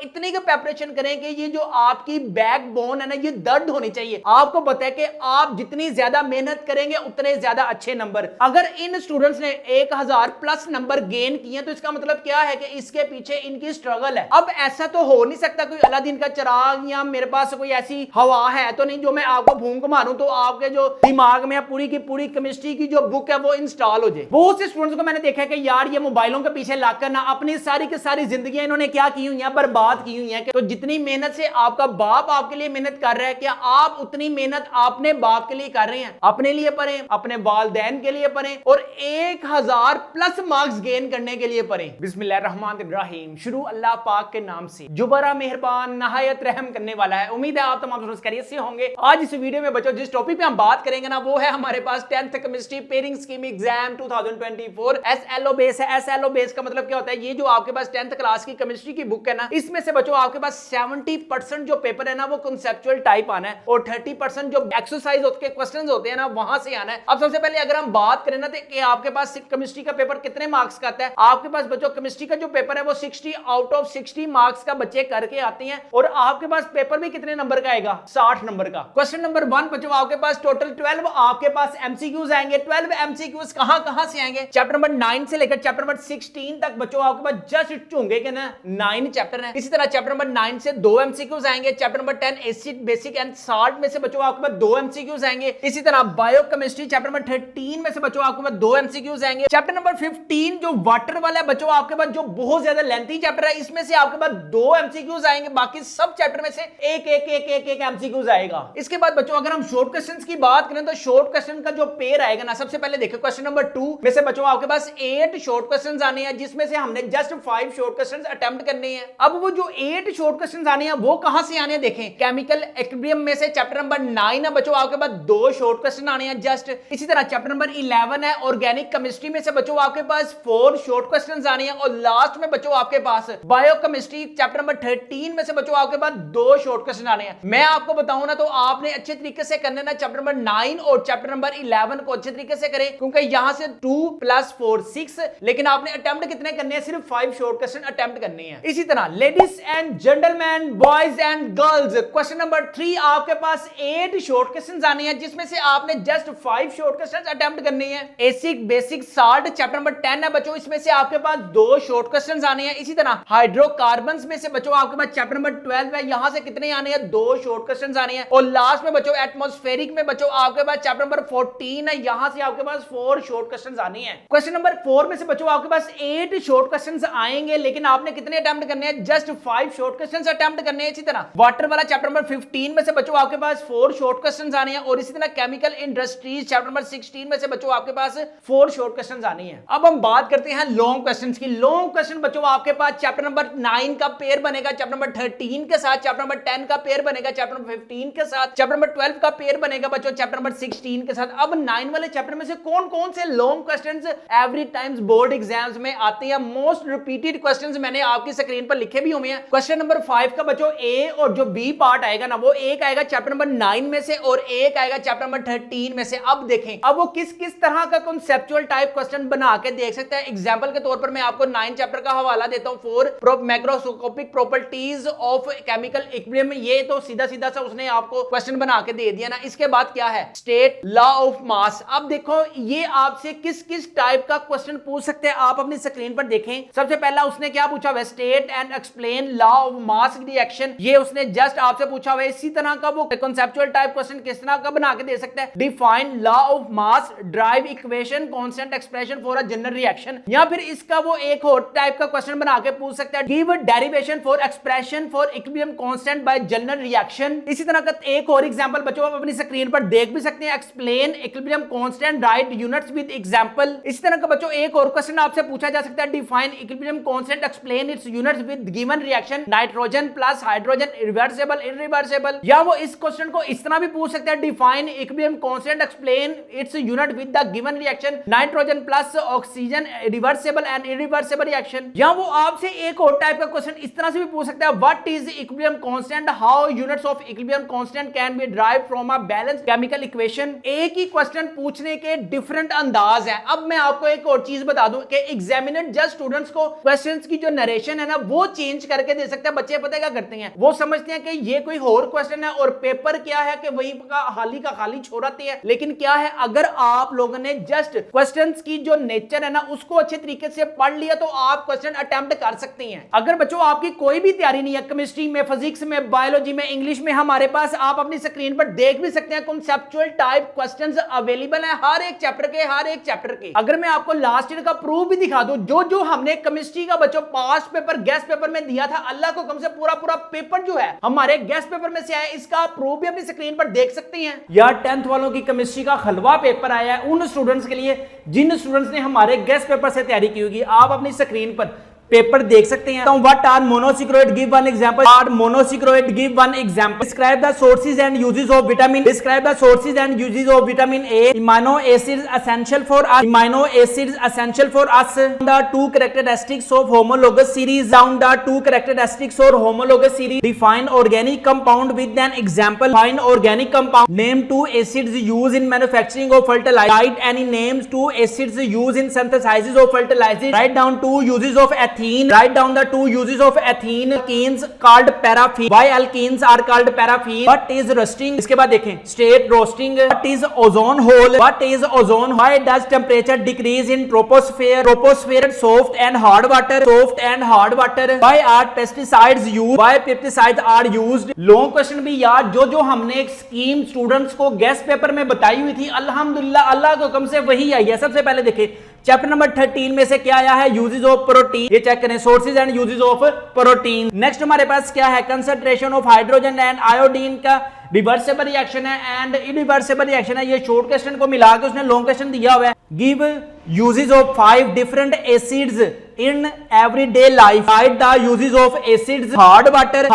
इतनी का प्रेपरेशन करें कि ये जो आपकी बैकबोन है ना, ये दर्द होनी चाहिए। आपको पता है कि आप जितनी ज्यादा मेहनत करेंगे उतने ज्यादा अच्छे नंबर। अगर इन स्टूडेंट्स ने 1000 प्लस नंबर गेन किए तो इसका मतलब क्या है कि इसके पीछे इनकी स्ट्रगल है। अब ऐसा तो हो नहीं सकता कोई अलादीन का चिराग या मेरे पास कोई ऐसी हवा है तो नहीं जो मैं आपको फूंक मारूं तो आपके जो दिमाग में पूरी की पूरी केमिस्ट्री की जो बुक है वो इंस्टॉल हो जाए। बहुत से स्टूडेंट्स को मैंने देखा है कि यार ये मोबाइलों के पीछे लागकर ना अपनी सारी की सारी जिंदगी इन्होंने क्या की हुई है, बर्बाद की हुई है। तो जितनी मेहनत से आपका बाप आपके लिए मेहनत कर रहा है, क्या आप उतनी मेहनत अपने बाप के लिए कर रहे हैं? अपने लिए पढ़ें, अपने वालिदैन के लिए पढ़ें और 1000 प्लस मार्क्स गेन करने के लिए पढ़ें। बिस्मिल्लाहिर्रहमानिर्रहीम। शुरू अल्लाह पाक के नाम से जो बड़ा मेहरबान नहायत रहम करने वाला है। उम्मीद है आप तमाम दोस्त खैरियत से होंगे। आज इस वीडियो में बच्चों जिस टॉपिक पे हम बात करेंगे ना वो है हमारे पास 10th chemistry pairing scheme exam 2024 SLO base है। एसएलओ बेस का मतलब क्या होता है? ये जो आपके पास 10th क्लास की केमिस्ट्री की बुक है ना, इसमें से बच्चों आपके पास 70% जो पेपर है ना वो कंसेप्चुअल टाइप आना है और 30% जो एक्सरसाइज होते हैं, क्वेश्चंस होते हैं ना, वहां से आना है। अब सबसे पहले अगर हम बात करें ना तो कि आपके पास केमिस्ट्री का पेपर कितने मार्क्स का आता है, आपके पास बच्चों केमिस्ट्री का जो पेपर है वो 60 आउट ऑफ 60 मार्क्स का बच्चे करके आते हैं और आपके पास पेपर भी कितने नंबर का आएगा? 60 नंबर का। क्वेश्चन नंबर 1 बच्चों आपके पास टोटल 12 आपके पास एमसीक्यूज आएंगे। 12 एमसीक्यूज कहां से आएंगे? चैप्टर नंबर 9 से लेकर चैप्टर नंबर 16 तक बच्चों आपके पास जस्ट चूंगे के ना 9 चैप्टर है। इसी तरह चैप्टर नंबर 9 से 2 एमसीक्यूज आएंगे। Chapter number 10 acid basic and salt में से बच्चों आपके पास 2 एमसीक्यूज आएंगे। इसी तरह बायोकेमिस्ट्री चैप्टर नंबर 13 में से बच्चों आपके पास 2 एमसीक्यूज आएंगे। चैप्टर नंबर 15 जो वाटर वाला है बच्चों आपके पास जो बहुत ज्यादा लेंथी चैप्टर है, इसमें से आपके पास 2 एमसीक्यूज आएंगे। बाकी सब चैप्टर में से एक एमसीक्यूज आएगा। इसके बाद बच्चों अगर हम शॉर्ट क्वेश्चंस की बात करें तो शॉर्ट क्वेश्चन का जो पेयर आएगा ना, सबसे पहले देखिए क्वेश्चन नंबर 2 में से बच्चों आपके पास 8 शॉर्ट क्वेश्चंस आने हैं जिसमें से हमने जस्ट 5 शॉर्ट क्वेश्चंस अटेम्प्ट करने हैं। अब वो जो 8 शॉर्ट क्वेश्चंस आने हैं वो कहां से आने हैं देखें। केमिकल इक्विलिब्रियम में से चैप्टर नंबर 9 है बच्चों आपके पास 2 शॉर्ट क्वेश्चन आने हैं जस्ट। इसी तरह चैप्टर नंबर 11 है ऑर्गेनिक केमिस्ट्री में से बच्चों आपके पास 4 शॉर्ट क्वेश्चंस आने हैं और लास्ट में बच्चों आपके पास बायोकेमिस्ट्री चैप्टर नंबर 13 में से बच्चों आपके पास 2 शॉर्ट क्वेश्चन आने हैं। मैं आपको बताऊं ना तो आपने अच्छे तरीके से करना है चैप्टर नंबर 9 और चैप्टर नंबर 11 को अच्छे तरीके से करें क्योंकि यहां से 2 + 4 6 लेकिन आपने अटेम्प्ट कितने करने हैं? सिर्फ 5 शॉर्ट क्वेश्चन अटेम्प्ट करने हैं। इसी तरह ladies and gentleman, boys and girls, question number 3 आपके पास 8 शॉर्ट क्वेश्चंस आने हैं जिसमें से आपने जस्ट 5 शॉर्ट क्वेश्चंस अटेम्प्ट करने हैं। Acid basic salt chapter number 10 है बच्चों, इसमें से आपके पास 2 शॉर्ट क्वेश्चंस आने हैं। इसी तरह हाइड्रोकार्बन्स में से बच्चों आपके पास चैप्टर नंबर 12 है, यहां से कितने आने हैं? 2 शॉर्ट क्वेश्चंस आने हैं। और लास्ट में बच्चों एटमॉस्फेरिक में बच्चों आपके पास चैप्टर नंबर 14 है, यहां से आपके पास 4 शॉर्ट क्वेश्चंस आने हैं। क्वेश्चन नंबर 4 में से बच्चों आपके पास 8 शॉर्ट क्वेश्चंस आएंगे लेकिन आपने कितने अटेम्प्ट करने हैं? जस्ट 5 शॉर्ट क्वेश्चंस अटेम्प्ट करने हैं। इसी तरह वाटर वाला चैप्टर नंबर 15 में से बच्चों आपके पास 4 शॉर्ट क्वेश्चंस आने हैं और इसी तरह केमिकल इंडस्ट्रीज चैप्टर नंबर 16 में से बच्चों आपके पास 4 शॉर्ट क्वेश्चंस आने हैं। अब हम बात करते हैं लॉन्ग क्वेश्चंस की। लॉन्ग क्वेश्चन बच्चों आपके पास चैप्टर नंबर 9 का पेयर बनेगा चैप्टर नंबर 13 के साथ, चैप्टर नंबर 10 का पेयर बनेगा चैप्टर नंबर 15 के साथ, चैप्टर नंबर 12 का पेयर बनेगा बच्चों चैप्टर नंबर 16 के साथ। अब 9 वाले चैप्टर में से कौन-कौन से long questions every times board exams में आते हैं? मोस्ट रिपीटेड क्वेश्चंस मैंने आपकी स्क्रीन पर लिखे भी हुए हैं। क्वेश्चन नंबर 5 का बच्चों ए और जो बी पार्ट आएगा ना वो एक आएगा चैप्टर नंबर 9 में से और एक आएगा चैप्टर नंबर 13 में से। अब देखें अब वो किस किस तरह का कॉन्सेप्चुअल टाइप क्वेश्चन बना के देख सकते हैं। एग्जांपल के तौर पर मैं आपको 9 चैप्टर का हवाला देता हूं, 4 macroscopic properties of chemical equilibrium. ये तो सीधा सीधा सा उसने आपको क्वेश्चन बना के दे दिया ना। इसके बाद क्या है? State law of mass. अब देखो ये आपसे किस किस टाइप का क्वेश्चन पूछ सकते हैं, आप अपनी स्क्रीन पर देखें। सबसे पहला उसने क्या पूछा हुआ? State and explain law of mass reaction, ये उसने जस्ट आपसे पूछा हुआ है। इसी तरह का वो कॉन्सेप्चुअल टाइप क्वेश्चन किस तरह का बना के दे सकता है? Define law of mass, drive equation, constant expression for a general reaction. या फिर इसका वो एक और टाइप का क्वेश्चन बना के पूछ सकता है, give derivation for expression for equilibrium constant bye general reaction. इसी तरह का एक और एग्जांपल बच्चों आप अपनी स्क्रीन पर देख भी सकते हैं, explain equilibrium constant, right units with example. इसी तरह का बच्चों एक और क्वेश्चन आपसे पूछा जा सकता है, define equilibrium constant, explain it's units with given reaction, nitrogen plus hydrogen, reversible, irreversible. या वो इस क्वेश्चन को इस तरह भी पूछ सकते हैं, define equilibrium constant, explain its unit with the given reaction, nitrogen plus oxygen, reversible and irreversible reaction. या वो आपसे एक और टाइप का क्वेश्चन इस तरह से भी पूछ सकता है, what is equilibrium constant, how units of equilibrium constant can be derived from a balanced chemical equation. एक ही क्वेश्चन पूछने के डिफरेंट अंदाज है। अब मैं आपको एक और चीज बता दूं कि एग्जामिनर जस्ट स्टूडेंट्स को क्वेश्चंस की जो नरेशन है ना वो चेंज करके दे सकते हैं। बच्चे पता क्या करते हैं, वो समझते हैं कि ये कोई और क्वेश्चन है और पेपर क्या है कि वही का खाली छोड़ाते हैं। लेकिन क्या है, अगर आप लोगों ने जस्ट क्वेश्चंस की जो नेचर है ना उसको अच्छे तरीके से पढ़ लिया तो आप क्वेश्चन अटेम्प्ट कर सकते हैं। अगर बच्चों आपकी कोई भी तैयारी नहीं है, केमिस्ट्री में, फिजिक्स में, बायोलॉजी में, इंग्लिश में, हमारे पास आप अपनी स्क्रीन पर देख भी सकते हैं कॉन्सेप्चुअल टाइप क्वेश्चंस अवेलेबल है हर एक चैप्टर के। अगर मैं आपको लास्ट ईयर का प्रूफ भी दिखा दूं, जो हमने केमिस्ट्री का बच्चों पास्ट पेपर गेस्ट पेपर में दिया था, अल्लाह को कम से पूरा पेपर जो है हमारे गेस्ट पेपर में से आया, इसका प्रूफ भी अपनी स्क्रीन पर देख सकते हैं। यार 10th वालों की केमिस्ट्री का खलवा पेपर आया है उन स्टूडेंट्स के लिए जिन स्टूडेंट्स ने हमारे गेस्ट पेपर से तैयारी की होगी। आप अपनी स्क्रीन पर पेपर देख सकते हैं। What are monosaccharide? Give one example. Are monosaccharide? Give one example. Describe the sources and uses of vitamin. Describe the sources and uses of vitamin A. Amino acids essential for us. Amino acids essential for us. The two characteristics of homologous series. Down the two characteristics of homologous series. Define organic compound with an example. Define organic compound. Name two acids used in manufacturing of fertilizer. Write any names two acids used in synthesis of fertilizer. Write down two uses of ethene. Write down the two uses of ethene. Alkenes called paraffin. Why alkenes are called paraffin? What is roasting? इसके बाद देखें state roasting. What is ozone hole? What is ozone? Why does temperature decrease in troposphere? Troposphere soft and hard water. Soft and hard water. Why are pesticides used? Why pesticides are used? Long question भी यार जो हमने एक scheme students को guest paper में बताई हुई थी, अल्हम्दुलिल्लाह अल्लाह के हुक्म से वही आई है। सबसे पहले देखें चैप्टर नंबर 13 में से क्या आया है, यूजेस ऑफ प्रोटीन। ये चेक करें, sources and uses of protein. Next हमारे पास क्या है, concentration of hydrogen and iodine का रिवर्सिबल रिएक्शन है एंड इरिवर्सिबल रिएक्शन है। ये शॉर्ट क्वेश्चन को मिला के उसने लॉन्ग क्वेश्चन दिया हुआ है। Give uses of 5 different acids in everyday life. Write the uses of acids. Hard water.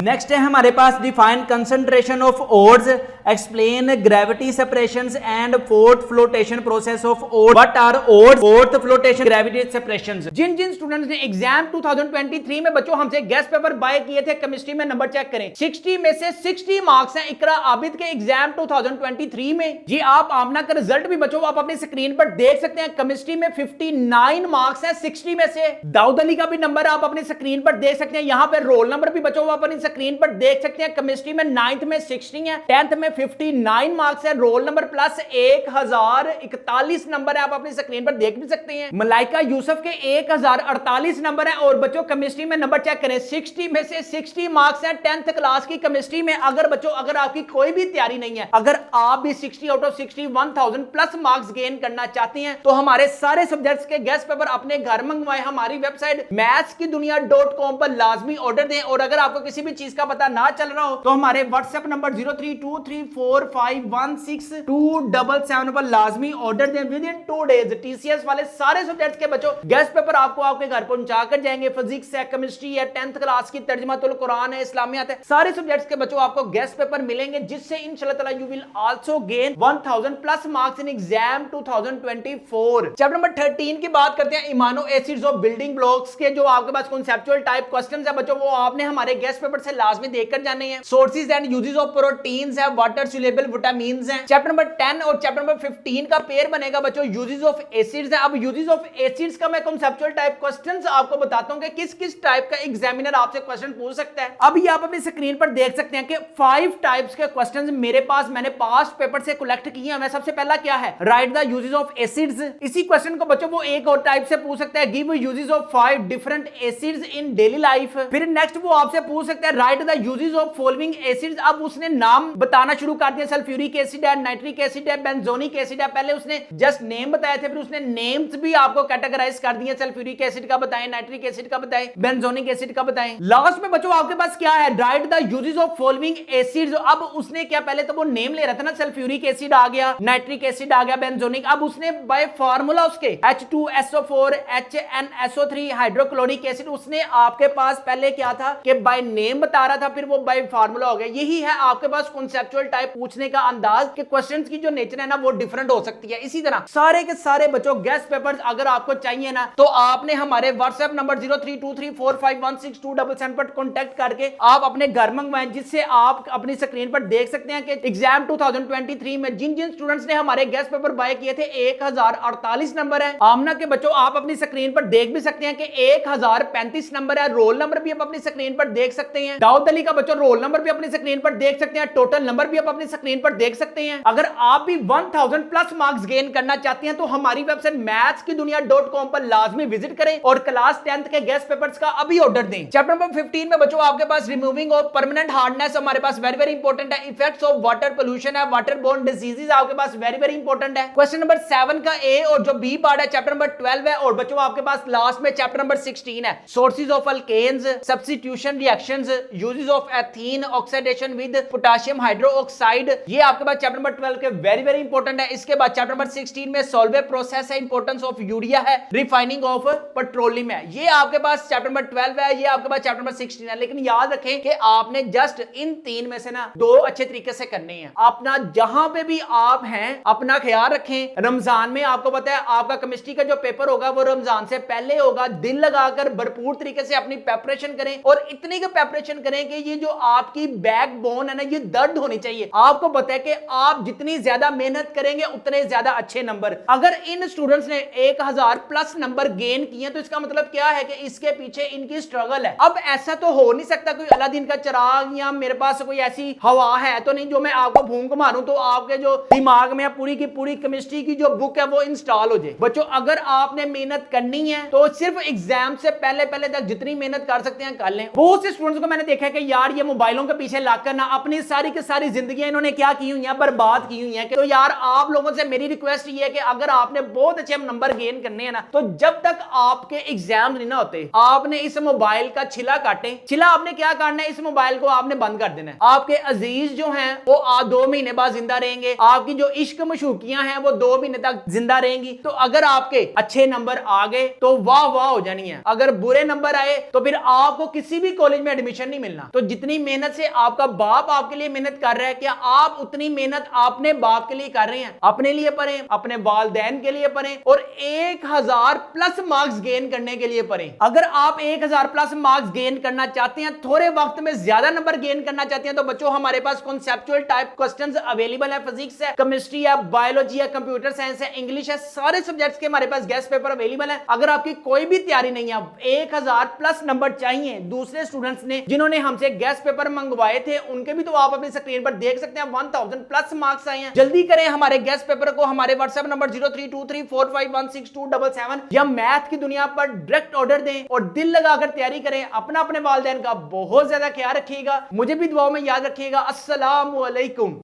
Next है हमारे पास define concentration of ores, explain gravity separations and froth flotation process of ore. What are ores? Froth flotation, gravity separations. जिन students ने exam 2023 में बच्चों हमसे guest paper bye किए थे केमिस्ट्री में, नंबर चेक करें 60 में से 60 मार्क्स हैं इकरा आबिद के एग्जाम 2023 में। जी आप आमना का रिजल्ट भी बच्चों आप अपनी स्क्रीन पर देख सकते हैं। केमिस्ट्री में 59 मार्क्स हैं 60 में से। दाऊद अली का भी नंबर आप अपनी स्क्रीन पर देख सकते हैं। यहां पे रोल नंबर भी बच्चों आप अपनी स्क्रीन पर देख सकते हैं। केमिस्ट्री में 9th में 60 है, 10th में 59 मार्क्स है, रोल नंबर प्लस 1041 नंबर है, आप अपनी स्क्रीन पर देख भी सकते हैं। मलाइका यूसुफ के 1048 नंबर है और बच्चों केमिस्ट्री में नंबर चेक करें 60 में से 60 मार्क्स हैं 10th क्लास की केमिस्ट्री में। अगर आपकी कोई भी तैयारी नहीं है, अगर आप भी 60 out of 60 1000 plus marks gain करना चाहते हैं तो हमारे सारे सब्जेक्ट्स के गेस्ट पेपर अपने घर मंगवाए हमारी वेबसाइट mathskidunia.com पर लाजमी ऑर्डर दें। और अगर आपको किसी भी चीज का पता ना चल रहा हो तो हमारे व्हाट्सएप नंबर 0323451627 पर लाजमी ऑर्डर दें। विद इन 2 डेज टीसीएस वाले सारे सब्जेक्ट्स के बच्चों गेस्ट पेपर आपको आपके घर पहुंचा कर जाएंगे। फिजिक्स है, केमिस्ट्री है, 10th क्लास की तर्जुमातुल कुरान है, इस्लामियात है, सारे सब्जेक्ट्स के बच्चों आपको गेस्ट पेपर मिलेंगे जिससे इंशाल्लाह ताला you will also gain 1000 plus marks in exam 2024। Chapter number 13 की बात करते हैं, इमानो एसिड्स ऑफ बिल्डिंग ब्लॉक्स के जो आपके पास कॉन्सेप्चुअल टाइप क्वेश्चंस है बच्चों वो आपने हमारे गेस्ट पेपर से लाजमी देखकर जाने हैं। Sources and uses of proteins है, वाटर सोल्यूबल विटामिन्स हैं। चैप्टर नंबर 10 और चैप्टर नंबर 15 का पेयर बनेगा बच्चों यूजेस ऑफ एसिड्स है। अब यूजेस ऑफ एसिड्स का मैं कॉन्सेप्चुअल टाइप क्वेश्चंस आपको बताता हूं कि किस किस टाइप का एग्जामिनर आपसे क्वेश्चन पूछ सकता है। अभी आप अपनी स्क्रीन पर देख सकते हैं कि 5 टाइप्स के क्वेश्चंस मेरे पास मैंने पास्ट पेपर से कलेक्ट किए हैं। सबसे पहला क्या है, right the uses of acids. इसी क्वेश्चन को बच्चों वो एक और टाइप से पूछ सकता है, give uses of 5 different acids in daily life. फिर नेक्स्ट वो आपसे पूछ सकता है, right the uses of following acids. अब उसने नाम बताना शुरू कर दिया, सल्फ्यूरिक एसिड है, नाइट्रिक एसिड है, बेंजोनिक एसिड है। पहले उसने जस्ट नेम बताए थे, फिर उसने नेम्स भी आपको कैटेगराइज कर दिए, सल्फ्यूरिक एसिड का बताएं, नाइट्रिक एसिड का बताएं, बेंजोनिक एसिड का बताएं। लास्ट में बच्चों आपके पास क्या है, right the uses of following acids. अब उसने क्या, पहले तो वो नेम ले रहा था ना, सल्फ्यूरिक एसिड आ गया, नाइट्रिक एसिड आ गया, बेंजोनिक। अब उसने बाय फार्मूला उसके H2SO4 HNSO3 हाइड्रोक्लोरिक एसिड उसने आपके पास पहले क्या था कि बाय नेम बता रहा था, फिर वो बाय फार्मूला हो गया। यही है आपके पास कॉन्सेप्चुअल टाइप पूछने का अंदाज के क्वेश्चंस की जो नेचर है ना वो डिफरेंट हो सकती है। इसी तरह सारे के सारे बच्चों गेस्ट पेपर्स अगर आपको चाहिए ना तो आपने हमारे व्हाट्सएप नंबर 0323451677 पर कॉन्टेक्ट करके आप अपने घर मंगवाएं, जिससे आप अपनी स्क्रीन पर देख सकते हैं कि एग्जाम 2023 में जिन जिन स्टूडेंट्स ने हमारे गेस्ट पेपर बाय किए थे 1048 नंबर है। आमना के बच्चों आप अपनी स्क्रीन पर देख भी सकते हैं कि 1035 नंबर है। रोल नंबर भी आप अपनी स्क्रीन पर देख सकते हैं। दाऊद अली का बच्चों रोल नंबर भी अपनी स्क्रीन पर देख सकते हैं। टोटल नंबर भी आप अपनी स्क्रीन पर देख सकते हैं। अगर आप भी 1000 प्लस मार्क्स गेन करना चाहते हैं तो हमारी वेबसाइट mathskidunia.com पर लाजमी विजिट करें और क्लास 10th के गेस्ट पेपर्स का अभी ऑर्डर दें। चैप्टर नंबर 15 में बच्चों आपके पास रिमूविंग ऑफ परमानेंट हार्डनेस हमारे पास वेरी वेरी इंपॉर्टेंट है। इफेक्ट्स ऑफ वाटर पोल्यूशन है, वाटर बोर्न डिजीजेस आपके पास वेरी वेरी इंपॉर्टेंट है। क्वेश्चन नंबर 7 का ए और जो बी पार्ट है चैप्टर नंबर 12 है। और बच्चों आपके पास लास्ट में चैप्टर नंबर 16 है, sources of alkanes, substitution reactions, uses of ethene oxidation with potassium hydroxide. ये आपके पास चैप्टर नंबर 12 के वेरी वेरी इंपॉर्टेंट है। इसके बाद चैप्टर नंबर 16 में सॉल्वे प्रोसेस है, इंपॉर्टेंस ऑफ यूरिया है, रिफाइनिंग ऑफ पेट्रोलियम है। ये आपके पास चैप्टर नंबर 12 है, ये आपके पास चैप्टर नंबर 16 है। लेकिन याद रखें कि आपने जस्ट इन तीन में से ना दो अच्छे तरीके से करने हैं। अपना जहां पे भी आप हैं अपना ख्याल रखें। रमजान में आपको पता है आपका केमिस्ट्री का जो पेपर होगा वो रमजान से पहले होगा। दिल लगाकर भरपूर तरीके से अपनी प्रेपरेशन करें और इतनी का प्रेपरेशन करें कि ये जो आपकी बैकबोन है ना ये दर्द होनी चाहिए। आपको पता है कि आप जितनी ज्यादा मेहनत करेंगे उतने ज्यादा अच्छे नंबर। अगर इन स्टूडेंट्स ने 1000 प्लस नंबर गेन किए तो इसका मतलब क्या है कि इसके पीछे इनकी स्ट्रगल है। अब ऐसा तो हो नहीं सकता कोई अलादीन का चिराग या मेरे पास कोई ऐसी हवा है तो नहीं जो मैं आपको फूंक मारूं तो आपके जो दिमाग में पूरी की पूरी केमिस्ट्री की जो बुक है वो इंस्टॉल हो जाए। बच्चों अगर आपने मेहनत करनी है तो सिर्फ एग्जाम से पहले पहले तक जितनी मेहनत कर सकते हैं कर लें। बहुत से स्टूडेंट्स को मैंने देखा है कि यार ये मोबाइलों के पीछे लागकर ना अपनी सारी की सारी जिंदगी इन्होंने क्या की हुई है, बर्बाद की हुई है। तो यार आप लोगों से मेरी रिक्वेस्ट ये है कि अगर आपने बहुत अच्छे नंबर गेन करने हैं ना तो जब तक आपके एग्जाम नहीं ना होते आपने इस मोबाइल का छिला काटे। छिला आपने क्या करना है, इस मोबाइल को आपने बंद कर देना है। आपके अजीज जो हैं वो 2 महीने बाद जिंदा रहेंगे। आपकी जो इश्क मशूकियां हैं वो 2 महीने तक जिंदा रहेंगी। तो अगर आपके अच्छे नंबर आ गए तो वाह वाह हो जानी है। अगर बुरे नंबर आए तो फिर आपको किसी भी कॉलेज में एडमिशन नहीं मिलना। तो जितनी मेहनत से आपका बाप आपके लिए मेहनत कर रहा है क्या आप उतनी मेहनत अपने बाप के लिए कर रहे हैं? अपने लिए पढ़ें, अपने वालिदैन के लिए पढ़ें और 1000 प्लस मार्क्स गेन करने के लिए पढ़ें। अगर आप 1000 प्लस मार्क्स गेन करना चाहते हैं, थोड़े वक्त में ज्यादा नंबर गेन करना चाहते हैं तो बच्चों हमारे पास कॉन्सेप्चुअल टाइप क्वेश्चंस अवेलेबल है। फिजिक्स है, केमिस्ट्री है, बायोलॉजी है, कंप्यूटर साइंस है, इंग्लिश है, सारे सब्जेक्ट्स के हमारे पास गेस्ट पेपर अवेलेबल है। अगर आपकी कोई भी तैयारी नहीं है, 1000 प्लस नंबर चाहिए, दूसरे स्टूडेंट्स ने जिन्होंने हमसे गेस्ट पेपर मंगवाए थे उनके भी तो आप अपनी स्क्रीन पर देख सकते हैं 1000 प्लस मार्क्स आए हैं। जल्दी करें हमारे गेस्ट पेपर को हमारे व्हाट्सएप नंबर 0323451677 या मैथ की दुनिया पर डायरेक्ट ऑर्डर दें और दिल लगाकर तैयारी करें। अपना अपने वालिदैन का बहुत ज्यादा ख्याल रखिएगा, मुझे भी दुआओं में याद रखिएगा। अस्सलाम वालेकुम।